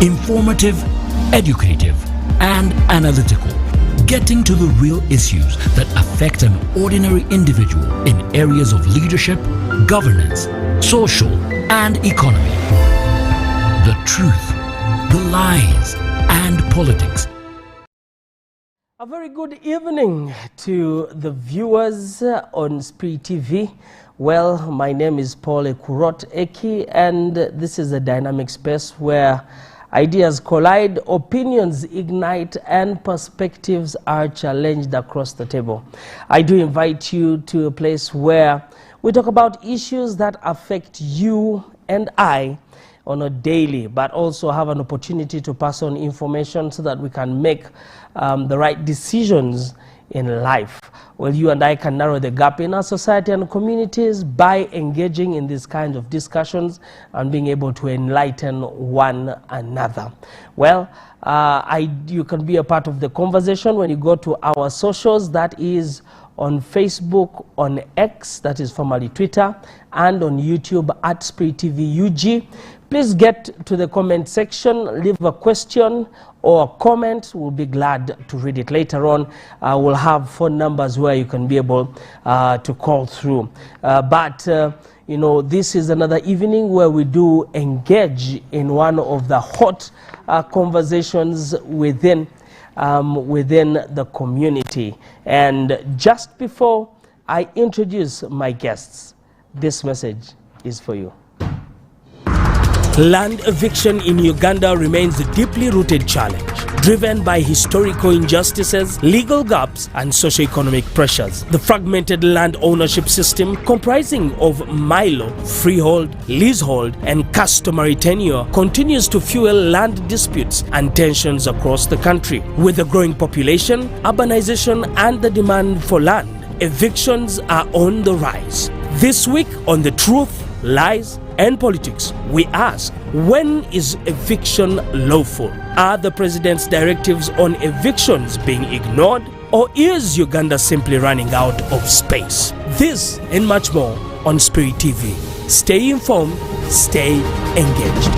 Informative, educative, and analytical. Getting to the real issues that affect an ordinary individual in areas of leadership, governance, social, and economy. The truth, the lies, and politics. A very good evening to the viewers on Spree TV. Well, my name is Paul Ekurot Eki, and this is a dynamic space where ideas collide, opinions ignite, and perspectives are challenged across the table. I do invite you to a place where we talk about issues that affect you and I on a daily, but also have an opportunity to pass on information so that we can make the right decisions in life. Well, you and I can narrow the gap in our society and communities by engaging in these kinds of discussions and being able to enlighten one another. Well, you can be a part of the conversation when you go to our socials, that is on Facebook, on X, that is formerly Twitter, and on YouTube at Spree TV UG. Please get to the comment section, leave a question or a comment. We'll be glad to read it later on. We'll have phone numbers where you can be able to call through. You know, this is another evening where we do engage in one of the hot conversations within the community. And just before I introduce my guests, this message is for you. Land eviction in Uganda remains a deeply rooted challenge, driven by historical injustices, legal gaps, and socio-economic pressures. The fragmented land ownership system, comprising of Milo, freehold, leasehold, and customary tenure, continues to fuel land disputes and tensions across the country. With a growing population, urbanization, and the demand for land, evictions are on the rise. This week on The Truth, Lies, and Politics, we ask, when is eviction lawful? Are the president's directives on evictions being ignored? Or is Uganda simply running out of space? This and much more on Spree TV. Stay informed, stay engaged.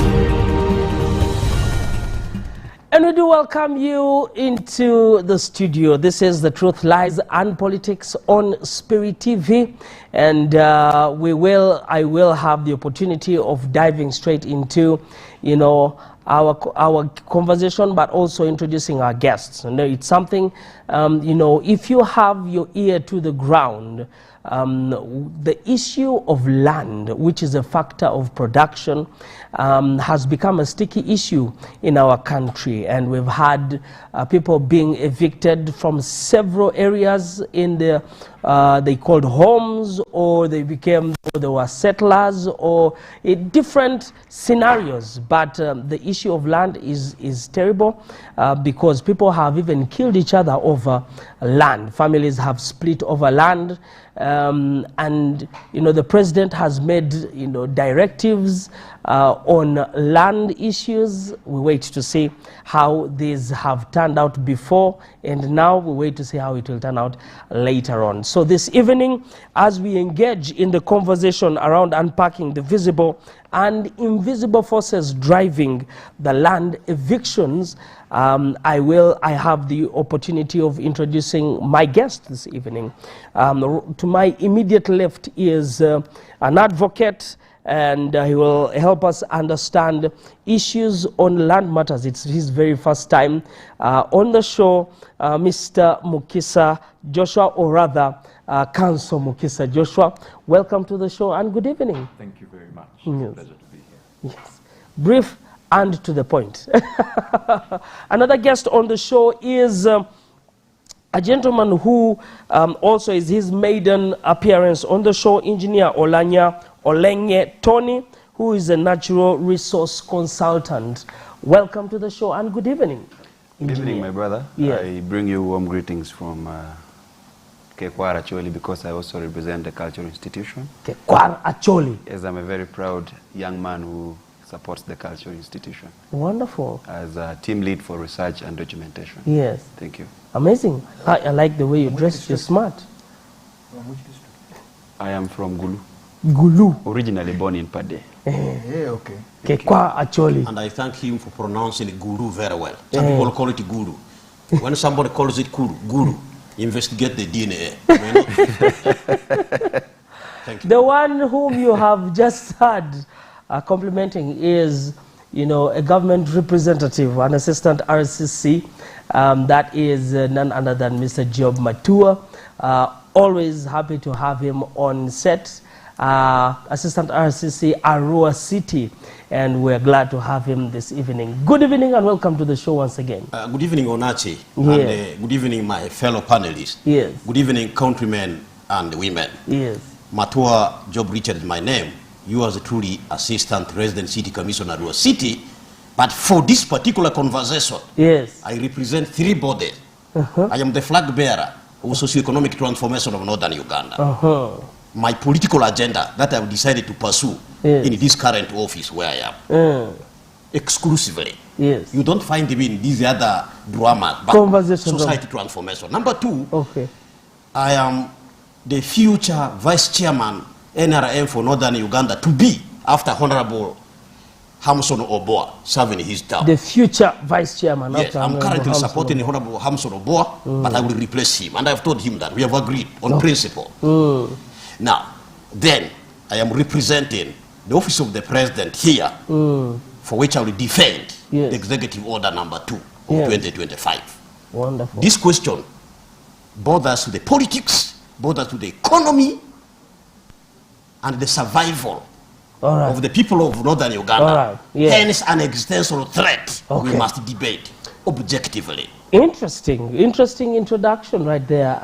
And we do welcome you into the studio. This is The Truth, Lies, and Politics on Spree TV. And I will have the opportunity of diving straight into, you know, our conversation, but also introducing our guests. And it's something, you know, if you have your ear to the ground, the issue of land, which is a factor of production, has become a sticky issue in our country, and we've had people being evicted from several areas in the they called homes, or they were settlers, or in different scenarios. But the issue of land is terrible because people have even killed each other over land. Families have split over land. And you know, the president has made, you know, directives on land issues. We wait to see how these have turned out before, and now we wait to see how it will turn out later on. So this evening, as we engage in the conversation around unpacking the visible and invisible forces driving the land evictions, I have the opportunity of introducing my guest this evening. To my immediate left is an advocate, and he will help us understand issues on land matters. It's his very first time on the show, Mr. Mukisa Joshua, or rather, Council Mukisa Joshua. Welcome to the show and good evening. Thank you very much. Yes. It's a pleasure to be here. Yes. Brief and to the point. Another guest on the show is a gentleman who also is his maiden appearance on the show, Engineer Olenge Tony, who is a natural resource consultant. Welcome to the show and good evening. Good evening, my brother. Yes. I bring you warm greetings from Kekwara Acholi, because I also represent the cultural institution. Kekwara Acholi. Yes, I'm a very proud young man who supports the cultural institution. Wonderful. As a team lead for research and documentation. Yes. Thank you. Amazing. I like the way you dress. You're smart. From which district? I am from Gulu. Gulu. Originally born in Pade. Yeah, okay. Kekwa Acholi. And I thank him for pronouncing Guru very well. Some people call it Guru. When somebody calls it Guru, investigate the DNA. Thank you. The one whom you have just heard complimenting is, you know, a government representative, an assistant RCC. That is none other than Mr. Job Matua. Always happy to have him on set. Assistant RCC Arua City, and we're glad to have him this evening. Good evening and welcome to the show once again. Good evening, Onachi, Yes. and good evening, my fellow panelists. Yes. Good evening, countrymen and women. Yes. Matua Job Richard is my name. You are the truly Assistant Resident City Commissioner Arua City, but for this particular conversation, Yes. I represent 3 bodies. I am the flag bearer of socio-economic transformation of Northern Uganda. My political agenda that I've decided to pursue in this current office where I am, exclusively. Yes. You don't find me in these other dramas, but society transformation. Number 2, I am the future Vice Chairman NRM for Northern Uganda to be after Honorable Hamson Oboa serving his term. The future Vice Chairman. Yes, I'm currently supporting Honorable Hamson Oboa, but I will replace him. And I've told him that we have agreed on principle. Now, then, I am representing the office of the president here, for which I will defend the executive order number 2 of 2025. Wonderful. This question bothers the politics, bothers to the economy, and the survival of the people of Northern Uganda. Hence, an existential threat we must debate objectively. Interesting introduction right there,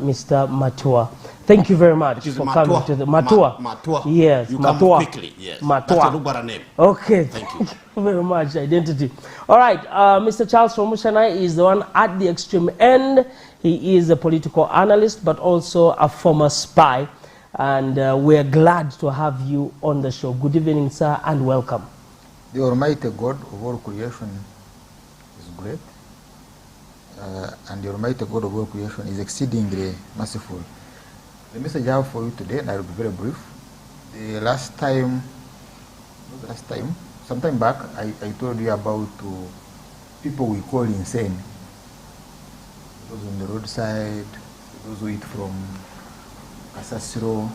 Mr. Matua. Thank you very much for coming to the Matua. Yes, you Matua. Come quickly. Yes. Matua. That's a Lugara name. Okay. Thank you. Very much. Identity. All right. Mr. Charles Romushana is the one at the extreme end. He is a political analyst, but also a former spy. And we're glad to have you on the show. Good evening, sir, and welcome. The Almighty God of all creation is great. And the Almighty God of all creation is exceedingly merciful. The message I have for you today, and I will be very brief. Sometime back, I told you about people we call insane. Those on the roadside, those who eat from Kasasiro.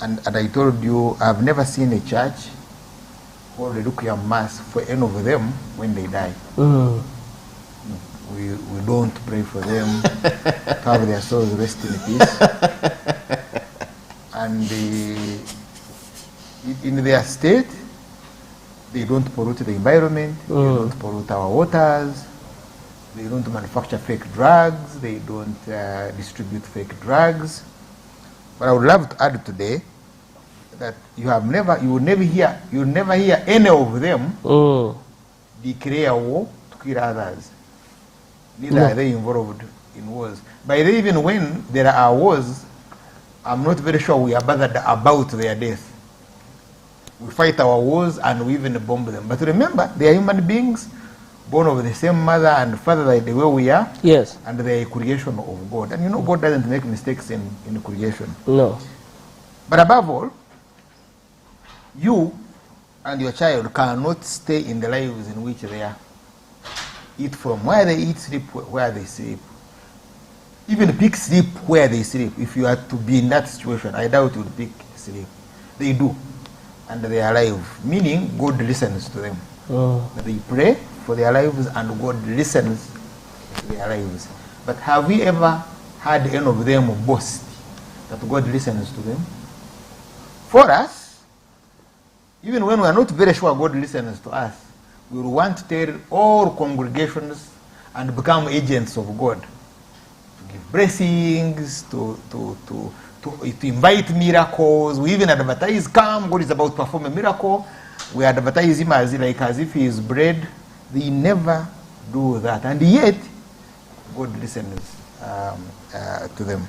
And I told you, I've never seen a church hold a requiem mass for any of them when they die. We don't pray for them to have their souls rest in peace. And in their state, they don't pollute the environment, they don't pollute our waters, they don't manufacture fake drugs, they don't distribute fake drugs. But I would love to add today that you will never hear any of them declare war to kill others. Neither are they involved in wars. By the way, even when there are wars, I'm not very sure we are bothered about their death. We fight our wars and we even bomb them. But remember, they are human beings, born of the same mother and father like the way we are. Yes. And they are a creation of God. And you know God doesn't make mistakes in creation. No. But above all, you and your child cannot stay in the lives in which they are. Eat from where they eat, sleep where they sleep. Even pick sleep where they sleep. If you are to be in that situation, I doubt you would pick sleep. They do. And they are alive. Meaning, God listens to them. They pray for their lives and God listens to their lives. But have we ever had any of them boast that God listens to them? For us, even when we are not very sure God listens to us, we will want to tell all congregations and become agents of God. To give blessings, to invite miracles. We even advertise, come, God is about to perform a miracle. We advertise him as if he is bread. They never do that. And yet, God listens to them.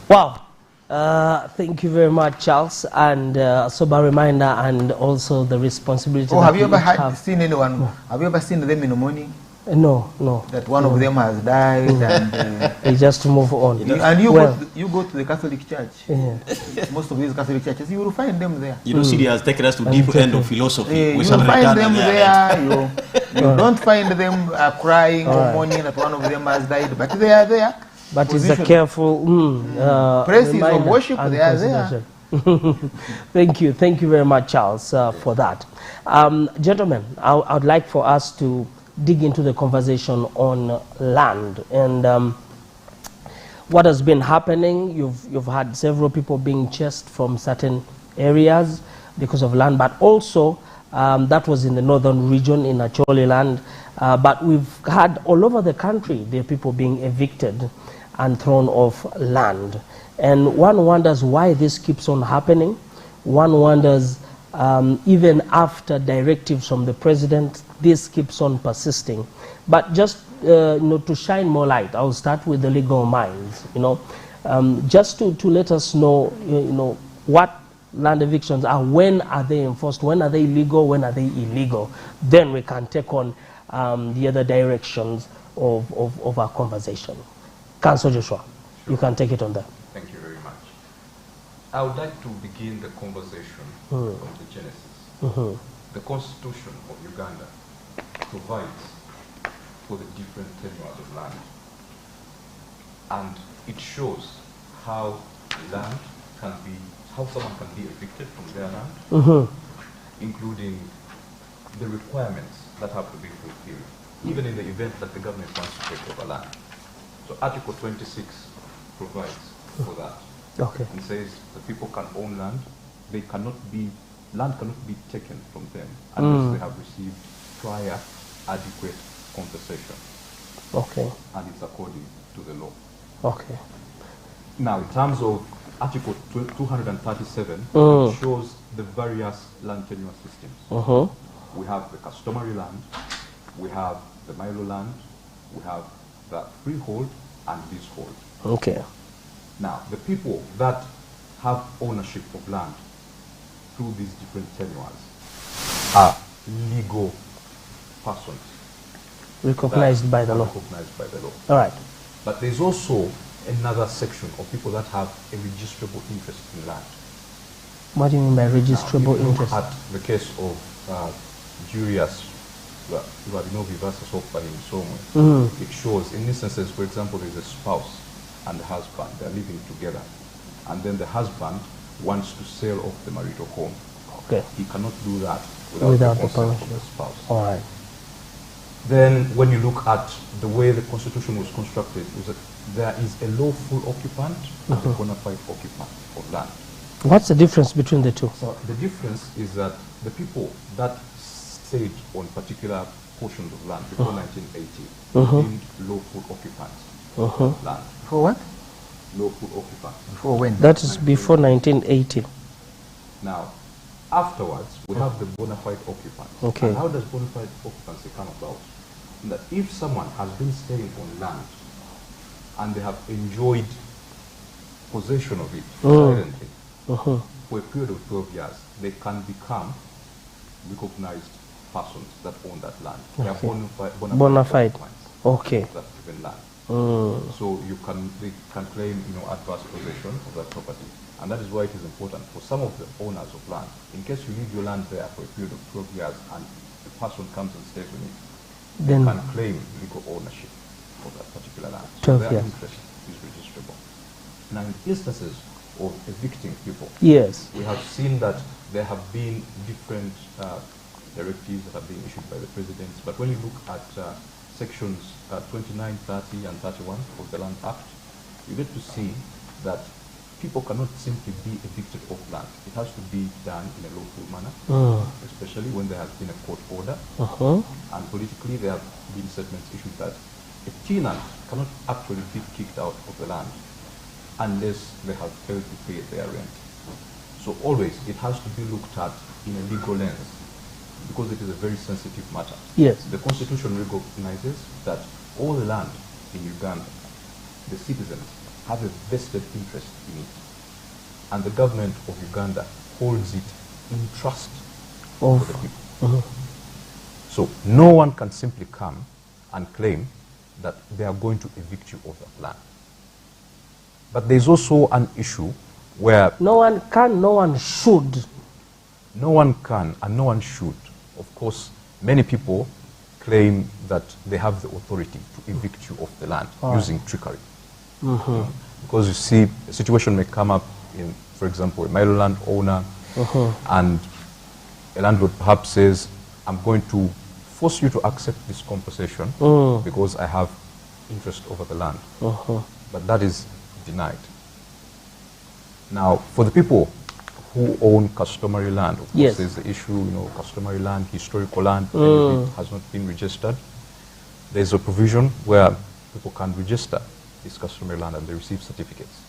Wow. Thank you very much, Charles, and a sober reminder and also the responsibility. Have you ever seen anyone? Have you ever seen them in the morning? No, no. That one of them has died and... They just move on. You go to the Catholic Church. Yeah. Most of these Catholic churches, you will find them there. You know, Syria has taken us to deep end of philosophy. You will find them there. You don't find them crying or mourning that one of them has died, but they are there. But it's a careful places of worship, they are there. Thank you very much, Charles, for that. Gentlemen, I would like for us to dig into the conversation on land and what has been happening. You've had several people being chased from certain areas because of land, but also that was in the northern region in Acholi land. But we've had all over the country there are people being evicted and thrown off land. And one wonders why this keeps on happening. One wonders even after directives from the president, this keeps on persisting. But just to shine more light, I'll start with the legal minds. Just to let us know, what land evictions are, when are they enforced, when are they legal, when are they illegal. Then we can take on the other directions of our conversation. Councillor Joshua, you can take it on there. Thank you very much. I would like to begin the conversation from the genesis. The Constitution of Uganda provides for the different tenures of land. And it shows how someone can be evicted from their land, including the requirements that have to be fulfilled, even in the event that the government wants to take over land. So Article 26 provides for that. Okay. And says the people can own land. Land cannot be taken from them unless they have received prior adequate compensation. Okay. And it's according to the law. Okay. Now, in terms of Article 237, it shows the various land tenure systems. We have the customary land, we have the Milo land, we have the freehold and leasehold. Okay. Now, the people that have ownership of land through these different tenures are legal persons. Recognized by the law. Recognized by the law. All right. But there's also another section of people that have a registrable interest in land. What do you mean by registrable interest? At the case of Julius Radinovi versus Hopper in Somwe, it shows in instances, for example, there's a spouse and the husband, they're living together, and then the husband wants to sell off the marital home. Okay. He cannot do that without the consent of the spouse. All right. Then when you look at the way the Constitution was constructed, there is a lawful occupant and a bona fide occupant of land. What's the difference between the two? So the difference is that the people that stayed on particular portions of land before 1980 were deemed lawful occupants of land. For what? Lawful occupants. Before when? That is before 1980. Now, afterwards, we have the bona fide occupants. Okay. And how does bona fide occupancy come about? That if someone has been staying on land and they have enjoyed possession of it silently for a period of 12 years, they can become recognized persons that own that land. They are bona fide occupants of that given land. So they can claim adverse possession of that property. And that is why it is important for some of the owners of land, in case you leave your land there for a period of 12 years and the person comes and stays on it, then they can claim legal ownership of that particular land. So their interest is registrable. Now, in instances of evicting people, yes, we have seen that there have been different directives that have been issued by the president. But when you look at sections 29, 30, and 31 of the Land Act, you get to see that people cannot simply be evicted off land. It has to be done in a lawful manner, especially when there has been a court order. And politically, there have been statements issued that a tenant cannot actually be kicked out of the land unless they have failed to pay their rent. So always, it has to be looked at in a legal lens, because it is a very sensitive matter. Yes. The Constitution recognizes that all the land in Uganda, the citizens have a vested interest in it. And the government of Uganda holds it in trust for the people. So no one can simply come and claim that they are going to evict you of that land. But there's also an issue where no one can, no one should. No one can and no one should. Of course, many people claim that they have the authority to evict you of the land using trickery. Because you see, a situation may come up in, for example, a Milo land owner, and a landlord perhaps says, I'm going to force you to accept this compensation because I have interest over the land. But that is denied. Now, for the people who own customary land, of course, there's the issue, you know, customary land, historical land, and it has not been registered. There's a provision where people can register this customary land and they receive certificates.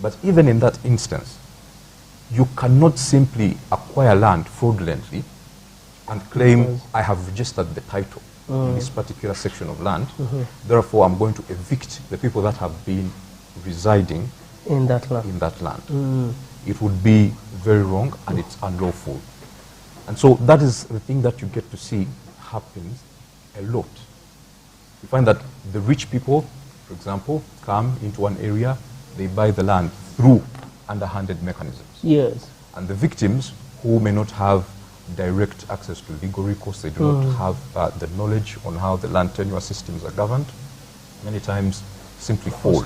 But even in that instance, you cannot simply acquire land fraudulently and claim, I have registered the title in this particular section of land, therefore I'm going to evict the people that have been residing in that land. It would be very wrong and it's unlawful. And so that is the thing that you get to see happens a lot. You find that the rich people, for example, come into an area, they buy the land through underhanded mechanisms. Yes. And the victims who may not have direct access to legal recourse, they do not have the knowledge on how the land tenure systems are governed, many times simply fold.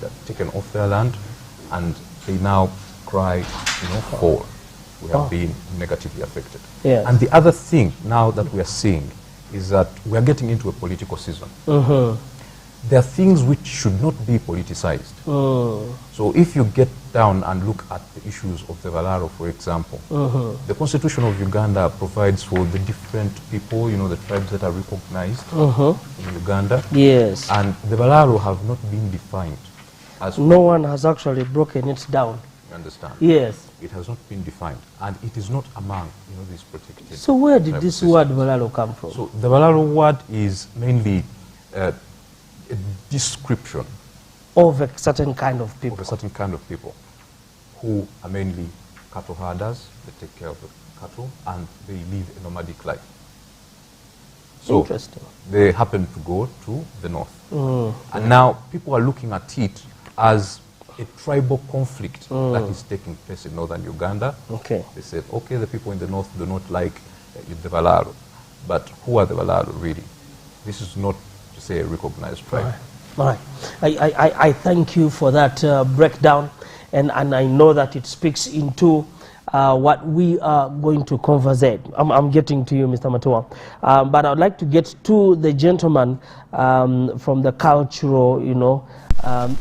They're taken off their land and they now cry, you know, for we have been negatively affected. Yes. And the other thing now that we are seeing is that we are getting into a political season. There are things which should not be politicized. So if you get down and look at the issues of the Balaalo, for example, the Constitution of Uganda provides for the different people, you know, the tribes that are recognized in Uganda. Yes. And the Balaalo have not been defined. As no one has actually broken it down. You understand? Yes. It has not been defined, and it is not among, you know, these protected. So where did this word Balaalo come from? So the Balaalo word is mainly a description of a certain kind of people. Of a certain kind of people who are mainly cattle herders. They take care of the cattle and they live a nomadic life. So interesting. They happen to go to the north. And now people are looking at it as a tribal conflict that is taking place in northern Uganda. Okay. They said, okay, the people in the north do not like the Balaalo. But who are the Balaalo really? This is not to say a recognized tribe. All right. I thank you for that breakdown, and I know that it speaks into what we are going to conversate. I'm getting to you, Mr. Matua. But I'd like to get to the gentleman from the cultural, you know,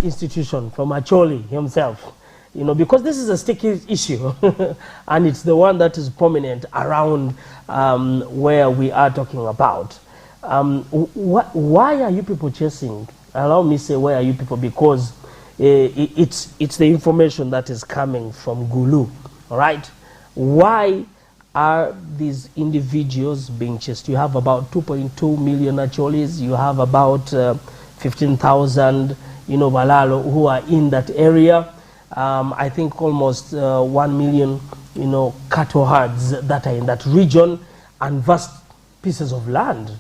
institution, from Acholi himself. You know, because this is a sticky issue, and it's the one that is prominent around where we are talking about. Why are you people chasing? Allow me to say, why are you people? Because it's the information that is coming from Gulu, all right? Why are these individuals being chased? You have about 2.2 million Acholis. You have about 15,000, you know, Balaalo who are in that area. I think almost 1 million, you know, cattle herds that are in that region, and vast pieces of land.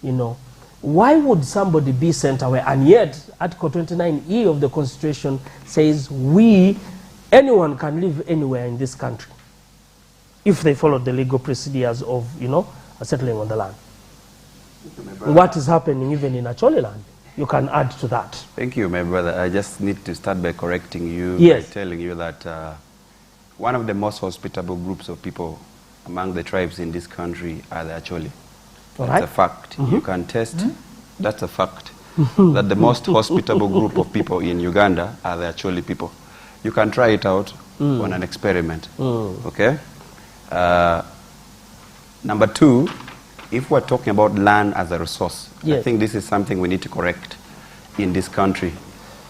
You know, why would somebody be sent away? And yet, Article 29E of the Constitution says anyone can live anywhere in this country if they follow the legal procedures of, you know, settling on the land. What is happening even in Acholi land? You can add to that. Thank you, my brother. I just need to start by correcting you, by telling you that one of the most hospitable groups of people among the tribes in this country are the Acholi. That's a fact. You can test. That's a fact. That the most hospitable group of people in Uganda are the Acholi people. You can try it out on an experiment. Okay? Number two, if we're talking about land as a resource, I think this is something we need to correct in this country.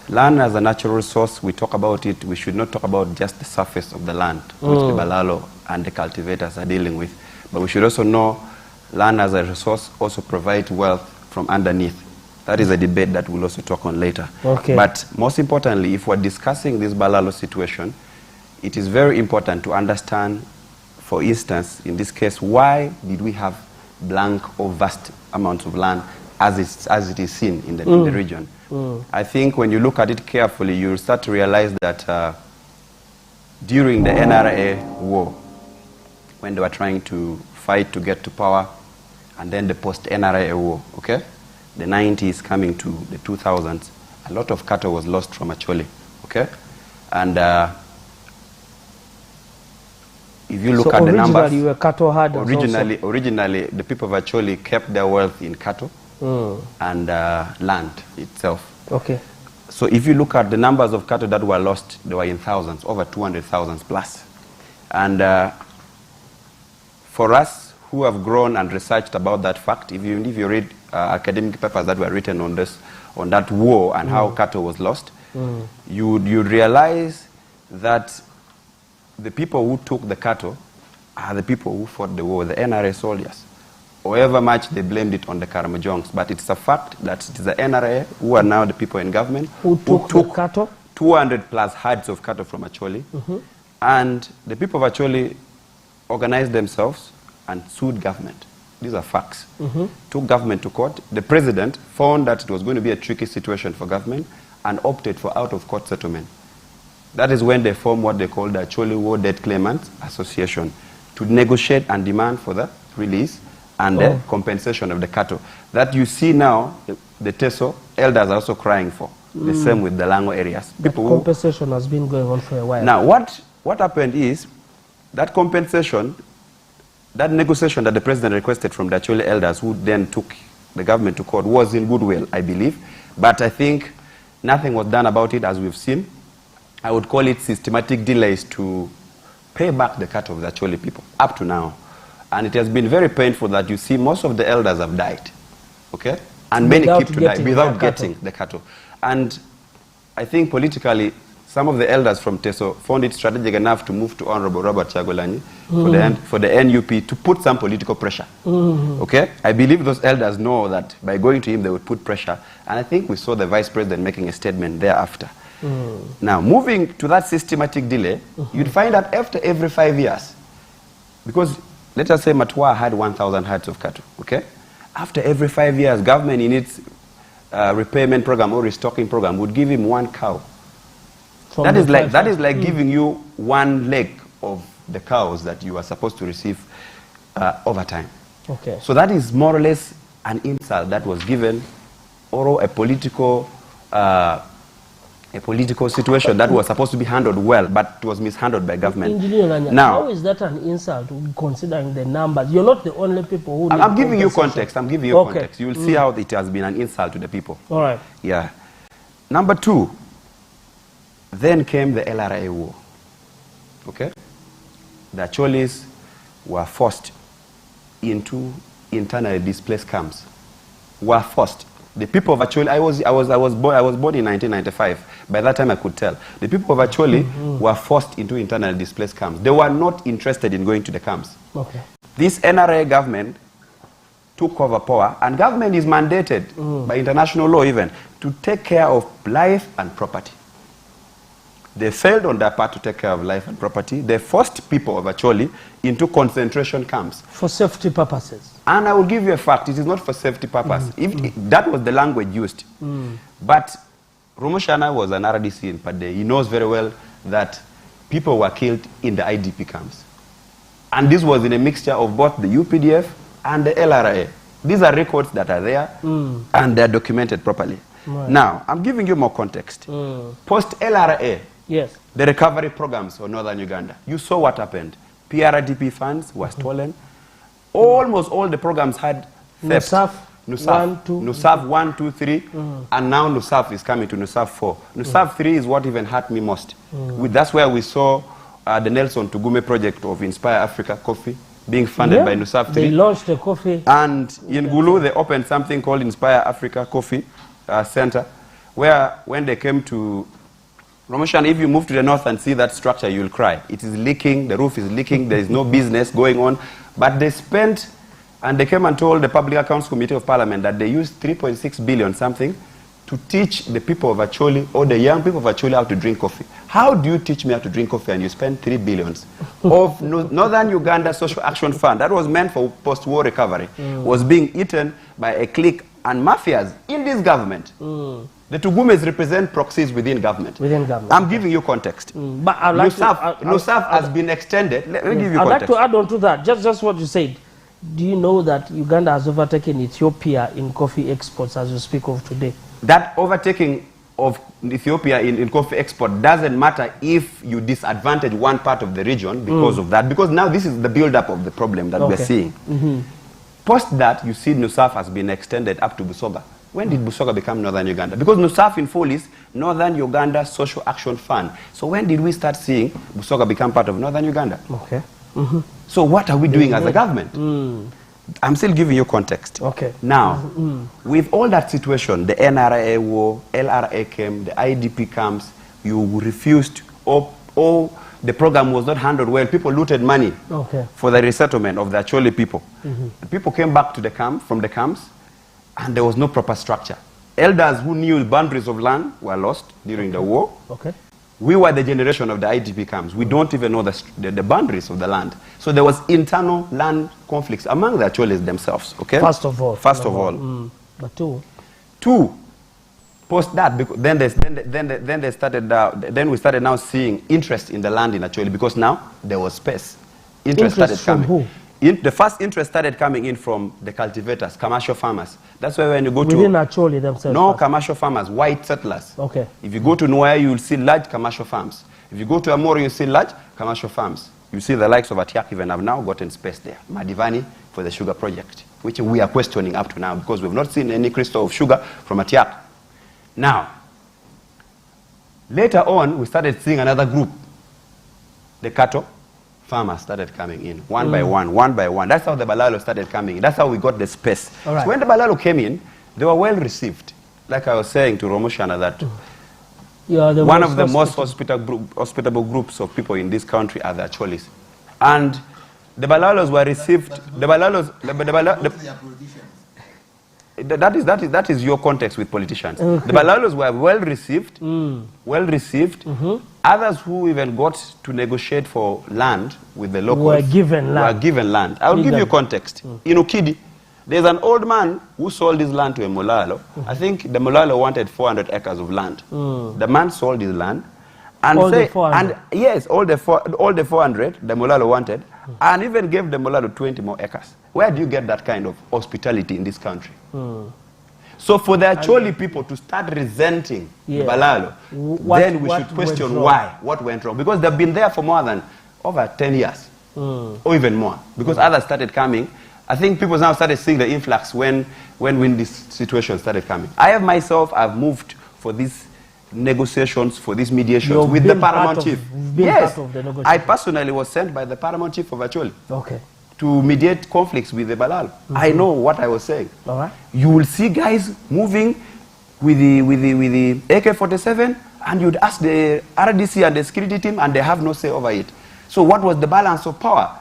Land as a natural resource, we talk about it, we should not talk about just the surface of the land, which the Balaalo and the cultivators are dealing with. But we should also know land as a resource also provides wealth from underneath. That is a debate that we'll also talk on later. Okay. But most importantly, if we're discussing this Balaalo situation, it is very important to understand, for instance, in this case, why did we have blank or vast amounts of land as it is seen in the region. I think when you look at it carefully, you'll start to realize that during the NRA war, when they were trying to fight to get to power, and then the post-NRA war, okay? The 90s coming to the 2000s, a lot of cattle was lost from Acholi, okay? And if you look at the numbers, originally you were cattle herders originally the people of Acholi kept their wealth in cattle and land itself. Okay. So if you look at the numbers of cattle that were lost, they were in thousands, over 200,000 plus. And for us who have grown and researched about that fact, if you read academic papers that were written on that war and how cattle was lost, you'd realize that the people who took the cattle are the people who fought the war, the NRA soldiers. However much they blamed it on the Karamojongs, but it's a fact that it is the NRA who are now the people in government who took the cattle? 200 plus herds of cattle from Acholi. And the people of Acholi organized themselves and sued government. These are facts. Took government to court. The president found that it was going to be a tricky situation for government and opted for out-of-court settlement. That is when they formed what they call the Acholi War Debt Claimants Association to negotiate and demand for the release and the compensation of the cattle. That you see now, the Teso elders are also crying for. The same with the Lango areas. People compensation has been going on for a while. Now, what happened is that compensation, that negotiation that the president requested from the Acholi elders, who then took the government to court, was in goodwill, I believe. But I think nothing was done about it, as we've seen. I would call it systematic delays to pay back the cattle of the Acholi people up to now. And it has been very painful that you see most of the elders have died, okay? And many keep to die without getting the cattle. And I think politically, some of the elders from Teso found it strategic enough to move to Honorable Robert Chagolanyi for the NUP to put some political pressure, okay? I believe those elders know that by going to him, they would put pressure. And I think we saw the vice president making a statement thereafter. Now, moving to that systematic delay, you'd find that after every 5 years, because let us say Matwa had 1,000 herds of cattle, okay? After every 5 years, government in its repayment program or restocking program would give him one cow. That is like giving you one leg of the cows that you are supposed to receive over time. Okay. So that is more or less an insult that was given, or a political situation that was supposed to be handled well, but it was mishandled by government. Engineer Nanya, now, how is that an insult considering the numbers? You're not the only people who need I'm giving you context. I'm giving you context. You will see how it has been an insult to the people. All right. Yeah. Number two, then came the LRA war. Okay? The Acholis were forced into internally displaced camps. Were forced. The people of Acholi, I was born in 1995. By that time I could tell. The people of Acholi were forced into internally displaced camps. They were not interested in going to the camps. Okay. This NRA government took over power, and government is mandated by international law even to take care of life and property. They failed on their part to take care of life and property. They forced people of Acholi into concentration camps. For safety purposes. And I will give you a fact, it is not for safety purpose. That was the language used. But Romoshana was an RDC in Pade. He knows very well that people were killed in the IDP camps. And this was in a mixture of both the UPDF and the LRA. These are records that are there and they're documented properly. Right. Now, I'm giving you more context. Post-LRA, yes, the recovery programs for northern Uganda, you saw what happened. PRDP funds were stolen. Almost all the programs had theft. NUSAF 1, 2, 3, and now NUSAF is coming to NUSAF 4. NUSAF 3 is what even hurt me most. That's where we saw the Nelson Tugume project of Inspire Africa Coffee being funded by NUSAF 3. They launched a coffee. And in Gulu, they opened something called Inspire Africa Coffee Center, where when they came to Romoshan, if you move to the north and see that structure, you'll cry. It is leaking, the roof is leaking, there is no business going on. But they spent, and they came and told the Public Accounts Committee of Parliament that they used 3.6 billion something to teach the people of Acholi, or the young people of Acholi, how to drink coffee. How do you teach me how to drink coffee and you spend 3 billion of Northern Uganda Social Action Fund that was meant for post-war recovery was being eaten by a clique and mafias in this government? The Tugumes represent proxies within government. I'm giving you context. But I'd like NUSAF has been extended. Let me give you context. I'd like to add on to that, just what you said. Do you know that Uganda has overtaken Ethiopia in coffee exports as we speak of today? That overtaking of Ethiopia in coffee export doesn't matter if you disadvantage one part of the region because of that. Because now this is the build-up of the problem that we're seeing. Post that, you see NUSAF has been extended up to Busoga. When did Busoga become Northern Uganda? Because NUSAF in full is Northern Uganda Social Action Fund. So when did we start seeing Busoga become part of Northern Uganda? Okay. So what are we doing as a government? I'm still giving you context. Okay. Now, with all that situation, the NRA war, LRA came, the IDP camps, you refused, or the program was not handled well. People looted money for the resettlement of the Acholi people. The people came back to the camp, from the camps, and there was no proper structure. Elders who knew the boundaries of land were lost during the war. We were the generation of the IDP camps. We don't even know the boundaries of the land. So there was internal land conflicts among the Acholis themselves. Okay. First of all. But two. Post that, then we started now seeing interest in the land in Acholi because now there was space. Interest started coming. From who? The first interest started coming in from the cultivators, commercial farmers. That's why when you go within Acholi themselves? No, commercial farmers, white settlers. Okay. If you go to Nwaya, you will see large commercial farms. If you go to Amoro, you see large commercial farms. You see the likes of Atiak even have now gotten space there. Madivani for the sugar project, which we are questioning up to now because we've not seen any crystal of sugar from Atiak. Now, later on, we started seeing another group, the cattle farmers started coming in, one by one. That's how the Balaalo started coming in. That's how we got the space. So when the Balaalo came in, they were well received. Like I was saying to Romoshana that one of the most hospitable groups of people in this country are the Acholis. And the Balaalos were received, that is your context with politicians. The Balaalos were well received. Others who even got to negotiate for land with the locals were given land. I will give you context. In Ukidi, there's an old man who sold his land to a Molalo. I think the Molalo wanted 400 acres of land. The man sold his land. And all the 400? Yes, all the 400 the Molalo wanted, and even gave the Molalo 20 more acres. Where do you get that kind of hospitality in this country? So for the Acholi people to start resenting Balaalo, then we should question what went wrong. Because they've been there for more than over 10 years, or even more. Because others started coming. I think people now started seeing the influx when this situation started coming. I've moved for these negotiations, for these mediations with the paramount chief. Yes, I personally was sent by the paramount chief of Acholi. To mediate conflicts with the Balaalo. I know what I was saying. You will see guys moving with the AK-47, and you'd ask the RDC and the security team, and they have no say over it. So what was the balance of power?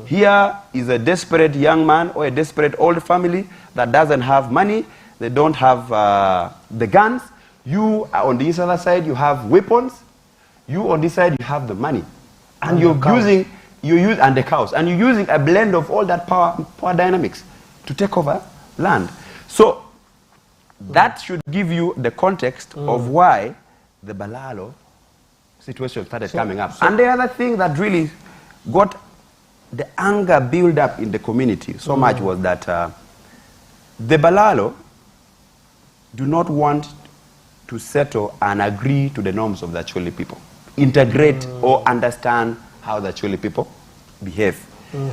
Here is a desperate young man or a desperate old family that doesn't have money. They don't have the guns. You on this other side, you have weapons. You on this side, you have the money, and you're using. And the cows, and you're using a blend of all that power dynamics to take over land. So that should give you the context of why the Balaalo situation started coming up. And the other thing that really got the anger built up in the community so much was that the Balaalo do not want to settle and agree to the norms of the Acholi people, integrate or understand how the Acholi people behave.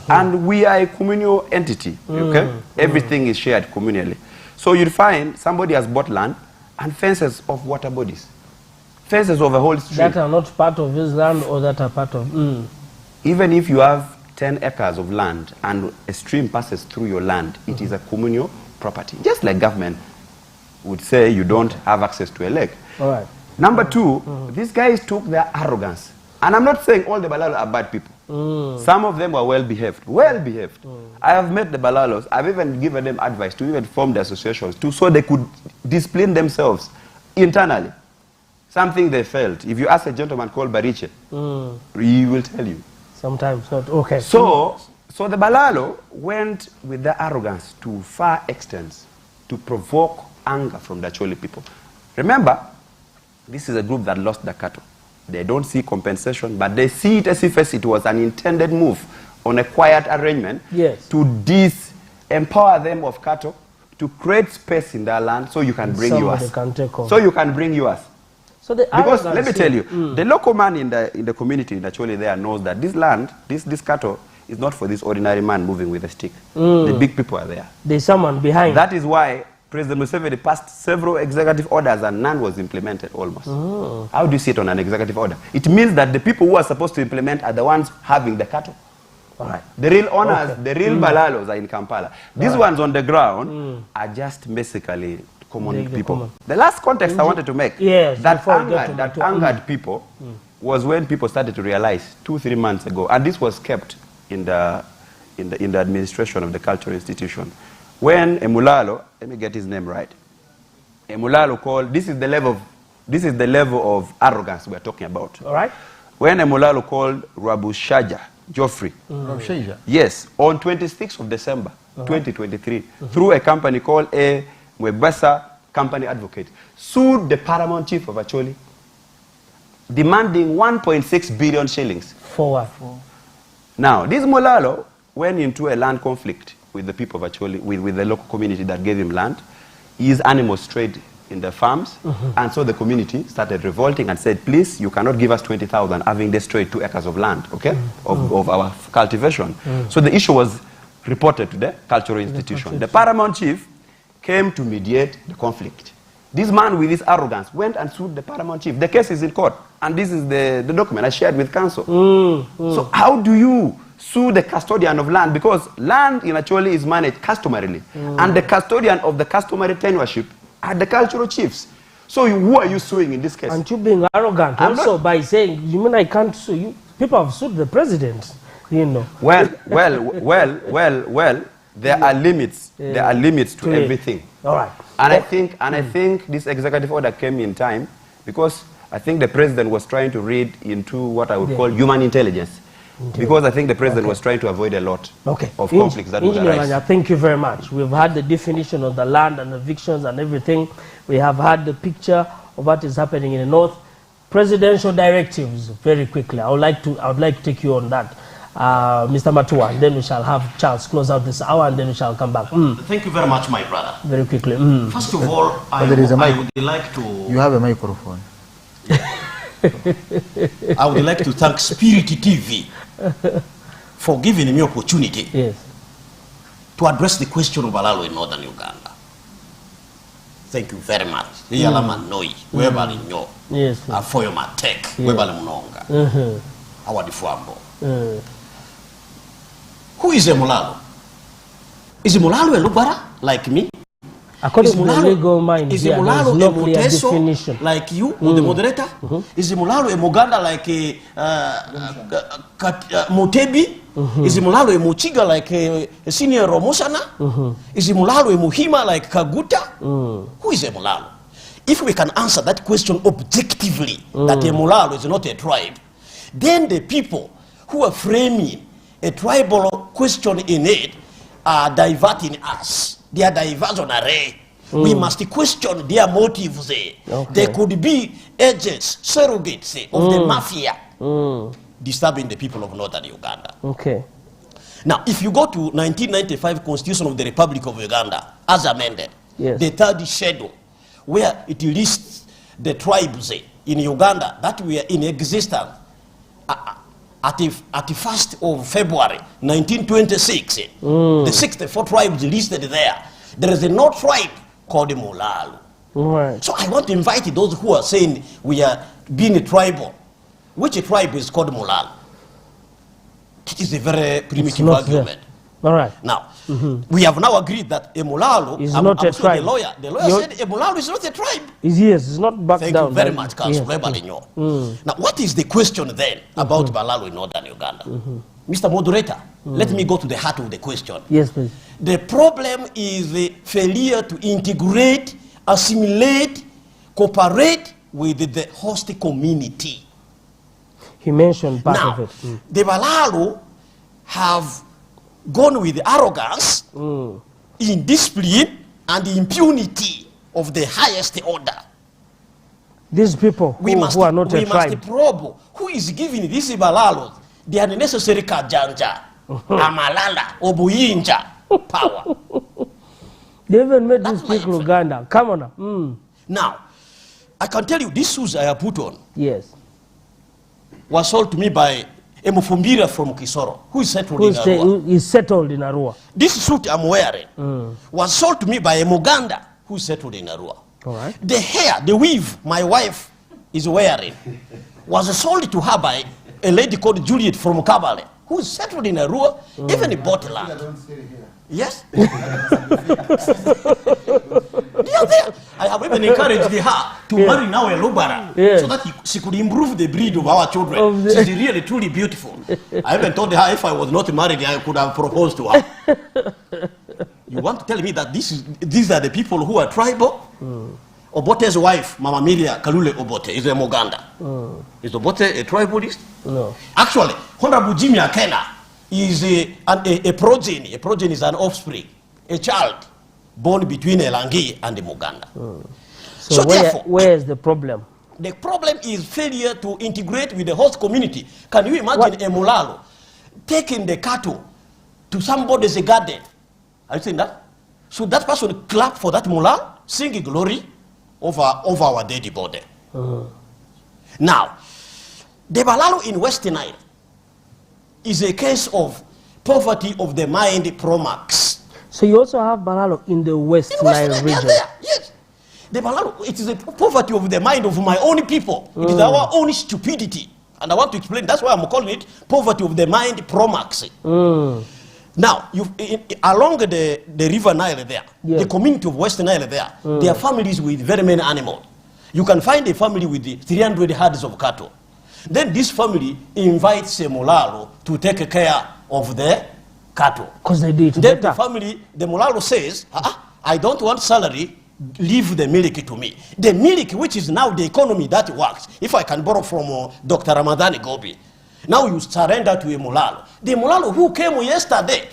And we are a communal entity, okay? Everything is shared communally. So you'll find somebody has bought land and fences of water bodies. Fences of a whole stream. That are not part of his land or that are part of... Even if you have 10 acres of land and a stream passes through your land, it is a communal property. Just like government would say you don't have access to a lake. Number two, these guys took their arrogance. And I'm not saying all the Balaalo are bad people. Some of them were well behaved. I have met the Balaalos. I've even given them advice to even form the associations so they could discipline themselves internally. something they felt. If you ask a gentleman called Bariche, he will tell you. Sometimes not. Okay. So the Balaalo went with their arrogance to far extents to provoke anger from the Acholi people. Remember, this is a group that lost their cattle. They don't see compensation, but they see it as if it was an intended move on a quiet arrangement to disempower them of cattle, to create space in their land so you can bring yours. So you can bring yours. So because let me tell you, the local man in the community actually there knows that this land, this cattle, is not for this ordinary man moving with a stick. The big people are there. There's someone behind. That is why President Museveni passed several executive orders and none was implemented almost. How do you see it on an executive order? It means that the people who are supposed to implement are the ones having the cattle. Right. The real owners, the real Balaalos are in Kampala. These ones on the ground are just basically common people. The last context I wanted to make that angered people was when people started to realize 2-3 months ago, and this was kept in the administration of the cultural institution, when Emulalo, let me get his name right, Emulalo called, this is the level of arrogance we are talking about. All right. When Emulalo called Rabushaja Geoffrey, yes, on 26th of December 2023, through a company called a Mwebasa Company Advocate, sued the paramount chief of Acholi, demanding 1.6 billion shillings. For what? Now, this Molalo went into a land conflict with the people of Acholi, with the local community that gave him land. His animals strayed in the farms, and so the community started revolting and said, please, you cannot give us 20,000 having destroyed 2 acres of land, okay, of our cultivation. So the issue was reported to the cultural institution. The paramount chief came to mediate the conflict. This man with his arrogance went and sued the paramount chief. The case is in court, and this is the document I shared with council. So how do you sue the custodian of land? Because land in Acholi is managed customarily, and the custodian of the customary tenureship are the cultural chiefs. So who are you suing in this case? And you being arrogant also by saying, you mean I can't sue you? People have sued the president, you know. Well, there are limits. There are limits to everything. All right. And I think this executive order came in time because I think the president was trying to read into what I would call human intelligence. Because I think the president was trying to avoid a lot of conflicts that would arise. Thank you very much. We've had the definition of the land and evictions and everything. We have had the picture of what is happening in the north. Presidential directives, very quickly. I would like to take you on that, Mr. Matua. And then we shall have Charles close out this hour, and then we shall come back. Thank you very much, my brother. Very quickly. First of all, I would like to... You have a microphone. I would like to thank Spirit TV for giving me opportunity to address the question of Balaalo in northern Uganda. Thank you very much. Yalama noi, webali nyo. Afoyo matek, webali mnonga. Awadi fuambo. Who is Emulalo? Is Emulalo a Lubara like me? According to the legal mind, is Emulalo a Muteso like you, the moderator? Is Emulalo a Muganda like a Mutebi? Is Emulalo a Muchiga like a senior Romosana? Is Emulalo a Muhima like Kaguta? Who is Emulalo? If we can answer that question objectively, that Emulalo is not a tribe, then the people who are framing a tribal question in it are diverting us. They are diversionary. We must question their motives. They could be agents, surrogates of the mafia disturbing the people of northern Uganda. Now, if you go to 1995 Constitution of the Republic of Uganda, as amended, the third schedule, where it lists the tribes in Uganda that were in existence at the 1st of February 1926, the 64 tribes listed there. There is a North tribe called the Mulalu. So I want to invite those who are saying we are being a tribal. Which tribe is called Mulalu? It is a very primitive argument. Now, we have now agreed that Emulalo is not a tribe. The lawyer said Emulalo is not a tribe. It's not back down. Thank you very much, Councillor Balinyo. Now, what is the question then about Balaalo in northern Uganda? Mr. Moderator, let me go to the heart of the question. Yes, please. The problem is the failure to integrate, assimilate, cooperate with the host community. He mentioned part Now, of it. the Balaalo have gone with arrogance, indiscipline, and impunity of the highest order. These people who are not a tribe. We must probe who is giving these Balaalo the unnecessary kajanja, amalala, obuyinja power. They even made these people Uganda. Come on now. Now, I can tell you, these shoes I have put on, yes, was sold to me by a Mufumbira from Kisoro, who is settled in Arua. Who is settled in Arua. This suit I'm wearing was sold to me by a Muganda, who is settled in Arua. All right. The hair, the weave my wife is wearing was sold to her by a lady called Juliet from Kabale, who is settled in Arua, even in bought land. Yes? They are there. I have even encouraged her to marry now a Lubara so that she could improve the breed of our children. She's really, truly beautiful. I even told her if I was not married, I could have proposed to her. You want to tell me that these are the people who are tribal? Obote's wife, Mama Miria Kalule Obote, is a Moganda. Is Obote a tribalist? No. Actually, Honorable Jimmy Akena is a progeny. A progeny is an offspring, a child born between a Langi and a Moganda. So therefore, where is the problem? the problem is failure to integrate with the host community. Can you imagine a Mulalo taking the cattle to somebody's garden? Are you saying that? Should that person clap for that Mulalo, singing glory over our dead body? Now, the Balaalo in West Nile is a case of poverty of the mind promax. So you also have Balaalo in the West Nile region. Yes. The Balaalo, it is a poverty of the mind of my own people. It is our own stupidity. And I want to explain, that's why I'm calling it poverty of the mind promax. Now, along the river Nile there, the community of West Nile there, there are families with very many animals. You can find a family with 300 herds of cattle. Then this family invites a Mulalo to take care of the cattle. Because they do it Then better. the Mulalo says, I don't want salary, leave the milk to me. The milk, which is now the economy that works, if I can borrow from Dr. Ramadani Gobi, now you surrender to a Mulalo. The Mulalo who came yesterday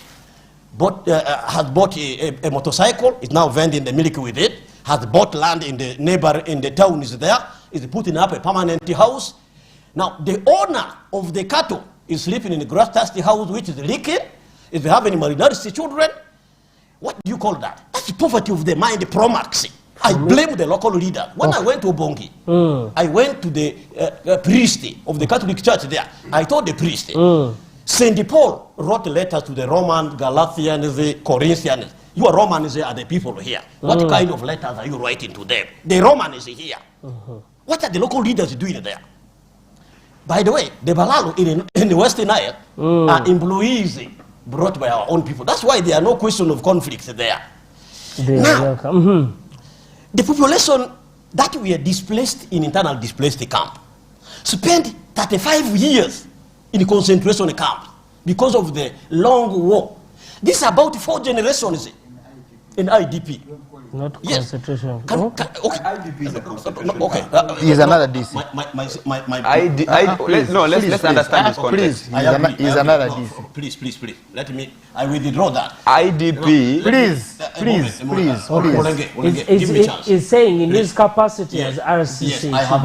has bought a motorcycle, is now vending the milk with it, has bought land in the town is there, is putting up a permanent house. Now, the owner of the cattle is sleeping in a grass-thirsty house which is leaking, is having malnourished children. What do you call that? That's the poverty of the mind promax. I blame the local leader. When I went to Obongi, I went to the priest of the Catholic Church there. I told the priest, St. Paul wrote letters to the Romans, Galatians, the Corinthians. You are Romans are the people here. What kind of letters are you writing to them? The Romans is here. What are the local leaders doing there? By the way, the Balaalo in the Western Nile are employees brought by our own people. That's why there are no question of conflict there. Now, the population that we are displaced in internal displaced camp spent 35 years in concentration camps because of the long war. This is about 4 generations in IDP. Not concentration. Okay. IDP is a concentration. Okay. He's another DC. Let's understand this context. He's another DC. Please. Let me. I withdraw that. IDP. Please. Give me a chance. He's saying in his capacity as RCC, Yes, I have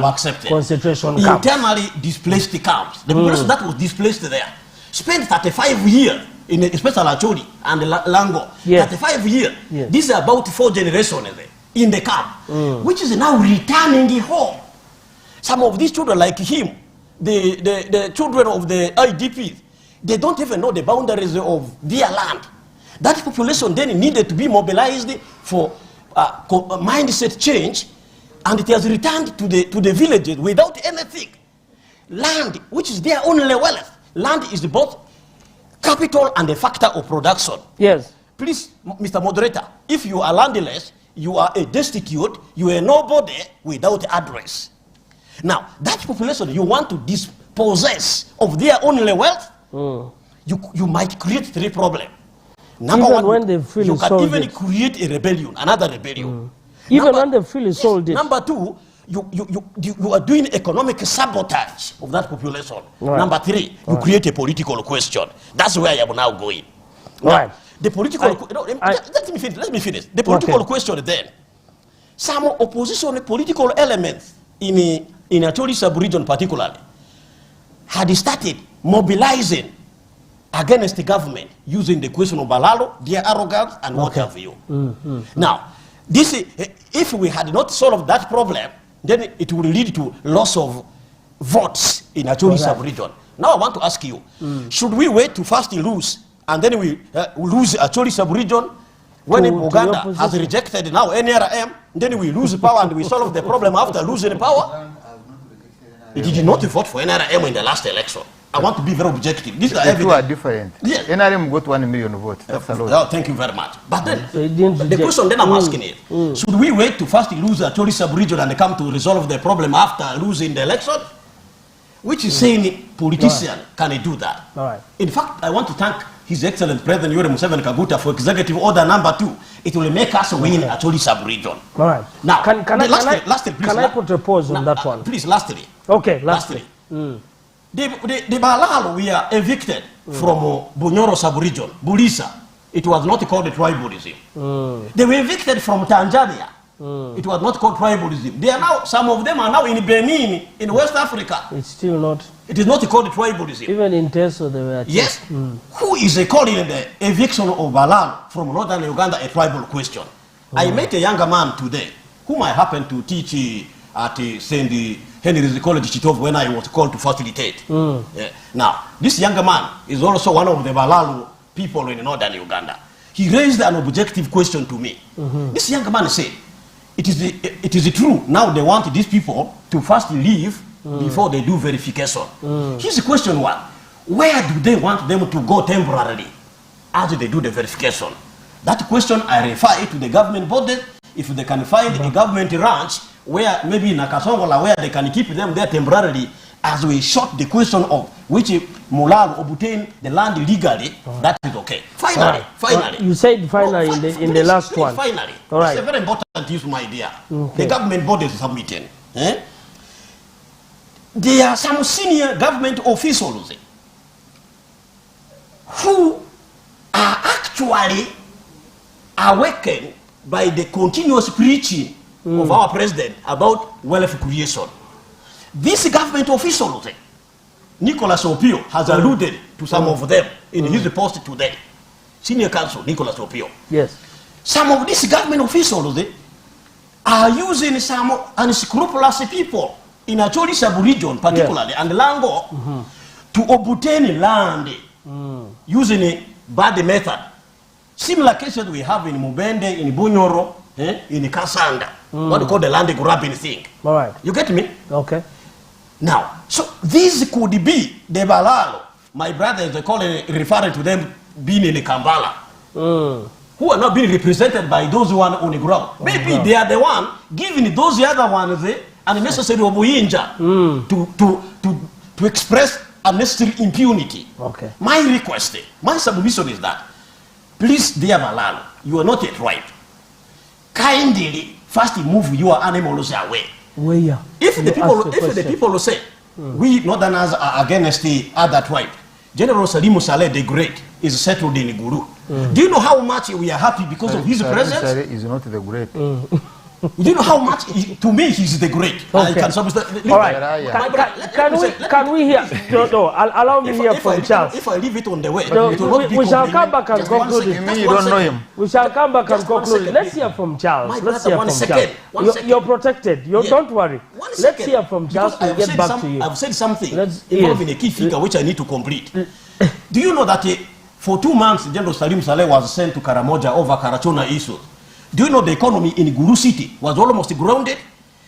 accepted. Concentration camps. Internally displaced camps. The person that was displaced there spent 35 years in especially Acholi and Lango. 35 years. This is about 4 generations in the camp, which is now returning home. Some of these children, like him, the children of the IDPs, they don't even know the boundaries of their land. That population then needed to be mobilized for mindset change, and it has returned to the villages without anything. Land, which is their only wealth. Land is both capital and a factor of production. Yes. Please, Mr. Moderator, if you are landless, you are a destitute, you are nobody without address. Now, that population you want to dispossess of their only wealth, you might create 3 problems. Number Even one, when they feel you can sold even it. create a rebellion, another rebellion. Even when they feel sold it. Number 2, you are doing economic sabotage of that population. Right. Number 3, you create a political question. That's where I am now going. Now, Right. the political... let me finish. The political question then. Some opposition political elements in Acholi sub-region particularly had started mobilizing against the government using the question of Balaalo, their arrogance, and what have you. Now, this is, if we had not solved that problem, then it would lead to loss of votes in Acholi sub-region. Now I want to ask you, should we wait to first lose, and then we lose Acholi sub-region, when Uganda has rejected now NRM, then we lose power and we solve the problem after losing power? It did not vote for NRM in the last election. I want to be very objective. These are The two are different. Yeah. NRM got 1 million votes. That's a lot. Thank you very much. But then, the question then I'm asking is, should we wait to first lose Acholi sub-region and come to resolve the problem after losing the election? Which is saying politician can do that. In fact, I want to thank His Excellency President Yoweri Museveni Kaguta for Executive Order number 2. It will make us win Acholi sub-region. All right. Now, can I please, put a pause on that one? Please, lastly. Okay, lastly. The Balaalo we are evicted from Bunyoro sub-region, Bulisa. It was not called tribalism. They were evicted from Tanzania. It was not called tribalism. They are now, some of them are now in Benin, in West Africa. It's still not. It is not called tribalism. Even in Teso, they were. Yes. Who is calling the eviction of Balaalo from northern Uganda a tribal question? I met a younger man today, whom I happened to teach at St. Henry's College Chitov when I was called to facilitate. Now, this younger man is also one of the Balaalo people in northern Uganda. He raised an objective question to me. This young man said, it is true, now they want these people to first leave before they do verification. His question was, where do they want them to go temporarily as they do the verification? That question I refer it to the government body. If they can find a government ranch where maybe in Nakasongola where they can keep them there temporarily, as we short the question of which Mulalo obtained the land legally, that is okay. Finally. You said finally in the last one. Finally. All right. It's a very important issue, my dear. The government body is submitting. There are some senior government officials who are actually awakened by the continuous preaching of our president about wealth creation. These government officials, Nicholas Opio has alluded to some of them in his post today. Senior counsel Nicholas Opio. Yes. Some of these government officials are using some unscrupulous people in Acholi sub-region particularly and Lango to obtain land using a bad method. Similar cases we have in Mubende, in Bunyoro, in Kasanda. What we call the land grabbing thing. All right. You get me? Okay. Now, so this could be the Balaalo. My brother is referring to them being in the Kampala. Who are not being represented by those one on the ground. Maybe they are the one giving those other ones unnecessary obuyinja to express unnecessary impunity. Okay. My request, my submission is that, please, dear Balaalo, you are not a tribe. Kindly first move your animals away. Where? If the people say we northerners are against the other tribe, General Salimu Saleh the Great is settled in Guru. Do you know how much we are happy because of his presence? Saleh is not the great. Do you know how much? To me, he's the great. Okay. All right. Can we hear? No, allow me here from Charles. If I leave it on the way, we shall come back and conclude it. You mean you don't know him? We shall come back and conclude it. Let's hear from Charles. Let's hear from Charles. You're protected. Don't worry. Let's hear from Charles. We'll get back to you. I've said something involving a key figure which I need to complete. Do you know that for 2 months, General Salim Saleh was sent to Karamoja over Karachona issues? Do you know the economy in Guru City was almost grounded?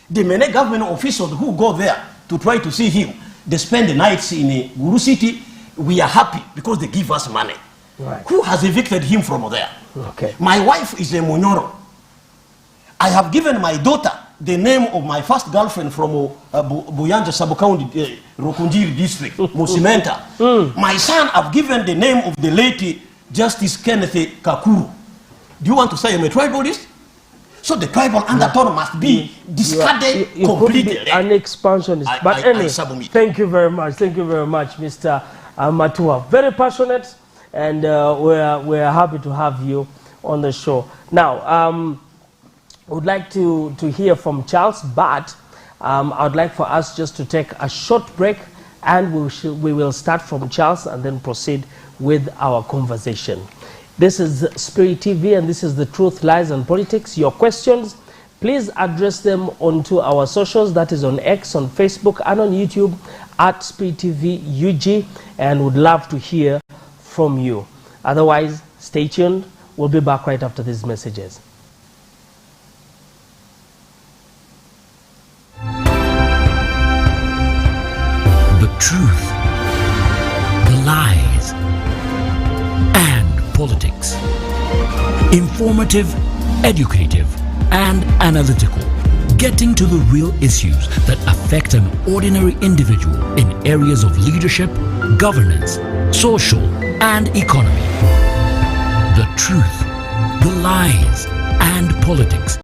The many government officials who go there to try to see him, they spend the nights in Guru City. We are happy because they give us money. Right. Who has evicted him from there? Okay. My wife is a Munyoro. I have given my daughter the name of my first girlfriend from Buyanja Sub-County, Rukunjiri district, Musimenta. My son, I've given the name of the late Justice Kenneth Kakuru. Do you want to say I'm a tribalist? So the tribal undertone must be discarded you completely. Could be an expansionist. But anyway, thank you very much. Thank you very much, Mr. Matua. Very passionate, and we're happy to have you on the show. Now, I would like to hear from Charles, but I would like for us just to take a short break, and we will start from Charles and then proceed with our conversation. This is Spirit TV, and this is The Truth, Lies and Politics. Your questions, please address them onto our socials, that is on X, on Facebook, and on YouTube at Spirit TV UG, and would love to hear from you. Otherwise, stay tuned. We'll be back right after these messages. The truth, the lies, and politics. Informative, educative, and analytical. Getting to the real issues that affect an ordinary individual in areas of leadership, governance, social, and economy. The truth, the lies, and politics.